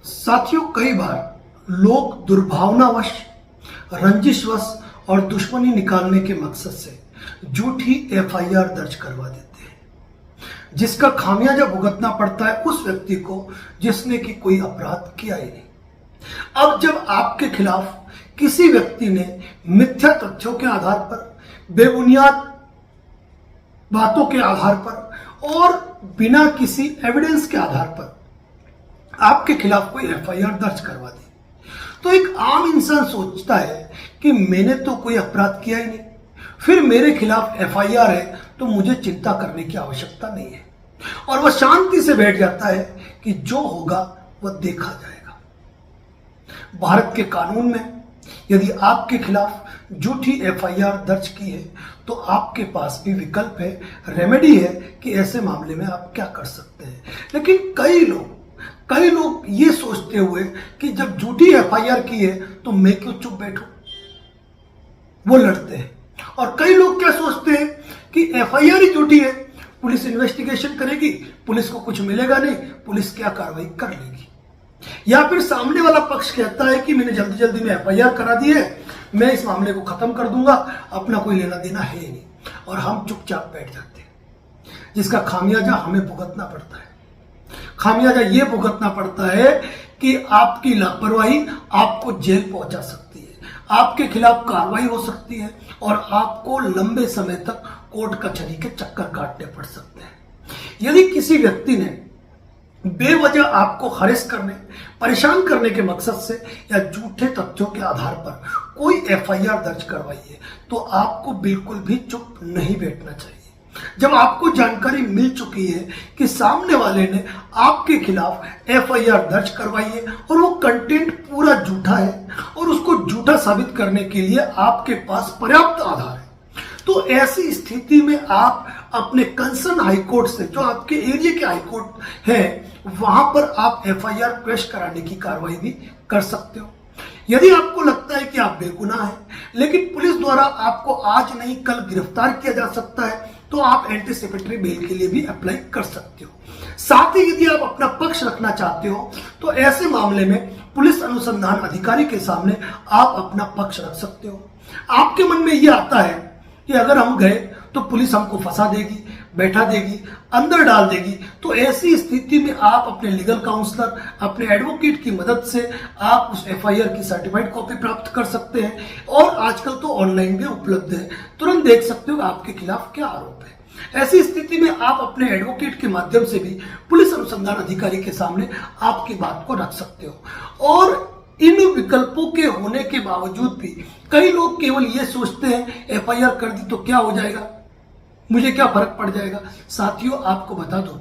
साथियों, कई बार लोग दुर्भावनावश, रंजिशवश और दुश्मनी निकालने के मकसद से झूठी एफआईआर दर्ज करवा देते हैं, जिसका खामियाजा भुगतना पड़ता है उस व्यक्ति को जिसने कि कोई अपराध किया ही नहीं। अब जब आपके खिलाफ किसी व्यक्ति ने मिथ्या तथ्यों के आधार पर, बेबुनियाद बातों के आधार पर और बिना किसी एविडेंस के आधार पर आपके खिलाफ कोई एफआईआर दर्ज करवा दी, तो एक आम इंसान सोचता है कि मैंने तो कोई अपराध किया ही नहीं, फिर मेरे खिलाफ एफआईआर है तो मुझे चिंता करने की आवश्यकता नहीं है, और वह शांति से बैठ जाता है कि जो होगा वह देखा जाएगा। भारत के कानून में यदि आपके खिलाफ झूठी एफआईआर दर्ज की है तो आपके पास भी विकल्प है, रेमेडी है कि ऐसे मामले में आप क्या कर सकते हैं। लेकिन कई लोग ये सोचते हुए कि जब झूठी एफआईआर की है तो मैं क्यों चुप बैठूं, वो लड़ते हैं। और कई लोग क्या सोचते हैं कि एफआईआर ही झूठी है, पुलिस इन्वेस्टिगेशन करेगी, पुलिस को कुछ मिलेगा नहीं, पुलिस क्या कार्रवाई कर लेगी। या फिर सामने वाला पक्ष कहता है कि मैंने जल्दी जल्दी में एफआईआर करा दी है, मैं इस मामले को खत्म कर दूंगा, अपना कोई लेना देना है ही नहीं, और हम चुपचाप बैठ जाते हैं, जिसका खामियाजा हमें भुगतना पड़ता है। खामियाजा ये भुगतना पड़ता है कि आपकी लापरवाही आपको जेल पहुंचा सकती है, आपके खिलाफ कार्रवाई हो सकती है और आपको लंबे समय तक कोर्ट कचहरी के चक्कर काटने पड़ सकते हैं। यदि किसी व्यक्ति ने बेवजह आपको हरेस करने, परेशान करने के मकसद से या झूठे तथ्यों के आधार पर कोई एफआईआर दर्ज करवाई है तो आपको बिल्कुल भी चुप नहीं बैठना चाहिए। जब आपको जानकारी मिल चुकी है कि सामने वाले ने आपके खिलाफ एफआईआर दर्ज करवाई है और वो कंटेंट पूरा झूठा है और उसको झूठा साबित करने के लिए आपके पास पर्याप्त आधार है, तो ऐसी स्थिति में आप अपने कंसर्न हाईकोर्ट से, जो आपके एरिया के हाईकोर्ट है, वहां पर आप एफआईआर पेश कराने की कार्रवाई भी कर सकते हो। यदि आपको लगता है कि आप बेगुनाह हैं लेकिन पुलिस द्वारा आपको आज नहीं कल गिरफ्तार किया जा सकता है तो आप एंटीसिपेटरी बेल के लिए भी अप्लाई कर सकते हो। साथ ही यदि आप अपना पक्ष रखना चाहते हो तो ऐसे मामले में पुलिस अनुसंधान अधिकारी के सामने आप अपना पक्ष रख सकते हो। आपके मन में यह आता है कि अगर हम गए तो पुलिस हमको फंसा देगी, बैठा देगी, अंदर डाल देगी, तो ऐसी स्थिति में आप अपने लीगल काउंसलर, अपने एडवोकेट की मदद से आप उस एफआईआर की सर्टिफाइड कॉपी प्राप्त कर सकते हैं, और आजकल तो ऑनलाइन भी उपलब्ध है, तुरंत देख सकते हो आपके खिलाफ क्या आरोप है। ऐसी स्थिति में आप अपने एडवोकेट के माध्यम से भी पुलिस अनुसंधान अधिकारी के सामने आपकी बात को रख सकते हो। और इन विकल्पों के होने के बावजूद भी कई लोग केवल ये सोचते हैं एफआईआर कर दी तो क्या हो जाएगा, मुझे क्या फर्क पड़ जाएगा। साथियों, आपको बता दूं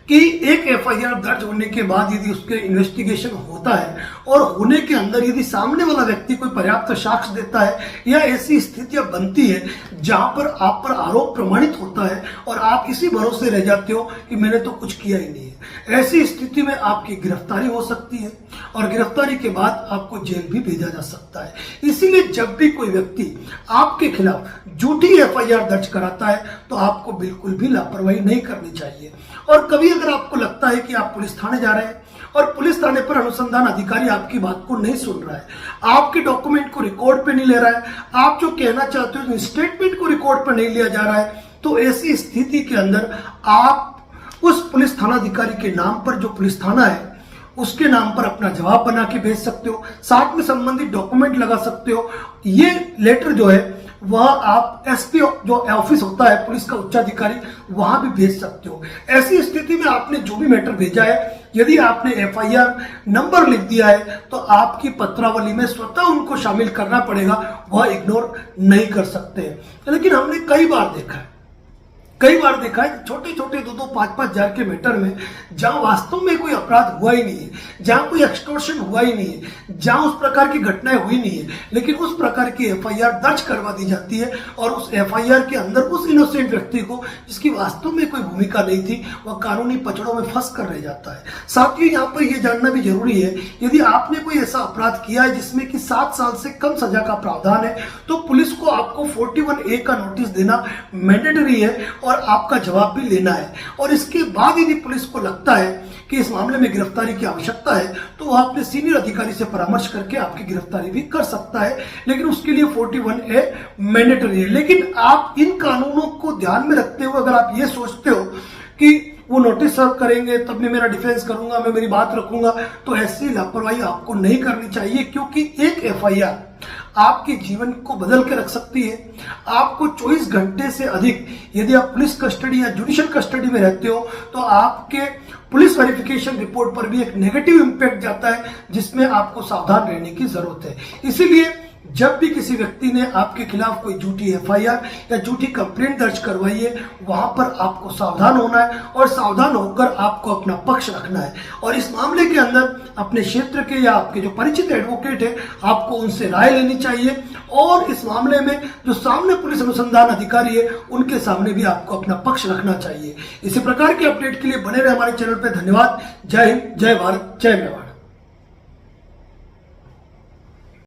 कि एक एफआईआर दर्ज होने के बाद यदि उसके इन्वेस्टिगेशन होता है और होने के अंदर यदि सामने वाला व्यक्ति कोई पर्याप्त साक्ष्य देता है या ऐसी स्थितियां बनती है जहां पर आप पर आरोप प्रमाणित होता है और आप इसी भरोसे रह जाते हो कि मैंने तो कुछ किया ही नहीं है, ऐसी स्थिति में आपकी गिरफ्तारी हो सकती है और गिरफ्तारी के बाद आपको जेल भी भेजा जा सकता है। इसीलिए जब भी कोई व्यक्ति आपके खिलाफ झूठी एफआईआर दर्ज कराता है तो आपको बिल्कुल भी लापरवाही नहीं करनी चाहिए। और कभी अगर आपको लगता है कि आप पुलिस थाने जा रहे हैं और पुलिस थाने पर अनुसंधान अधिकारी आपकी बात को नहीं सुन रहा है, आपके डॉक्यूमेंट को रिकॉर्ड पे नहीं ले रहा है, आप जो कहना चाहते हो स्टेटमेंट को रिकॉर्ड पर नहीं लिया जा रहा है, तो ऐसी स्थिति के अंदर आप उस पुलिस थानाधिकारी के नाम पर, जो पुलिस थाना है उसके नाम पर अपना जवाब बना के भेज सकते हो, साथ में संबंधित डॉक्यूमेंट लगा सकते हो। ये लेटर जो है वह आप एसपी जो ऑफिस होता है पुलिस का उच्चाधिकारी, वहां भी भेज सकते हो। ऐसी स्थिति में आपने जो भी मैटर भेजा है, यदि आपने एफआईआर नंबर लिख दिया है तो आपकी पत्रावली में स्वतः उनको शामिल करना पड़ेगा, वह इग्नोर नहीं कर सकते। लेकिन हमने कई बार देखा है छोटे छोटे 2-2, 5-5 हजार के मैटर में जहां वास्तव में कोई अपराध हुआ ही नहीं है, जहां कोई एक्सटॉर्शन हुआ ही नहीं है, जहां उस प्रकार की घटनाएं हुई नहीं है, लेकिन उस प्रकार की एफआईआर दर्ज करवा दी जाती है और उस एफआईआर के अंदर उस इनोसेंट व्यक्ति को, जिसकी वास्तव में कोई भूमिका नहीं थी, वह कानूनी पचड़ों में फंस कर रह जाता है। साथ ही यहाँ पर यह जानना भी जरूरी है, यदि आपने कोई ऐसा अपराध किया है जिसमें कि 7 साल से कम सजा का प्रावधान है तो पुलिस को आपको 41A का नोटिस देना मैंडेटरी है और आपका जवाब भी लेना है। और इसके बाद यदि पुलिस को लगता है कि इस मामले में गिरफ्तारी की आवश्यकता है तो वह अपने सीनियर अधिकारी से परामर्श करके आपकी गिरफ्तारी भी कर सकता है, लेकिन उसके लिए 41A मैंडेटरी है। लेकिन आप इन कानूनों को ध्यान में रखते हुए अगर आप ये सोचते हो कि वो नोटिस सर्व करेंगे तब मैं मेरा डिफेंस करूंगा, मैं मेरी बात रखूंगा, तो ऐसी लापरवाही आपको नहीं करनी चाहिए, क्योंकि एक एफआईआर आपके जीवन को बदल के रख सकती है। आपको 24 घंटे से अधिक यदि आप पुलिस कस्टडी या जुडिशियल कस्टडी में रहते हो तो आपके पुलिस वेरिफिकेशन रिपोर्ट पर भी एक नेगेटिव इंपैक्ट जाता है, जिसमें आपको सावधान रहने की जरूरत है। इसीलिए जब भी किसी व्यक्ति ने आपके खिलाफ कोई झूठी एफआईआर या झूठी कंप्लेंट दर्ज करवाई है, वहां पर आपको सावधान होना है और सावधान होकर आपको अपना पक्ष रखना है। और इस मामले के अंदर अपने क्षेत्र के या आपके जो परिचित एडवोकेट है, आपको उनसे राय लेनी चाहिए और इस मामले में जो सामने पुलिस अनुसंधान अधिकारी है उनके सामने भी आपको अपना पक्ष रखना चाहिए। इसी प्रकार के अपडेट के लिए बने रहे हमारे चैनल पर। धन्यवाद। जय हिंद, जय भारत, जय मेवाड़।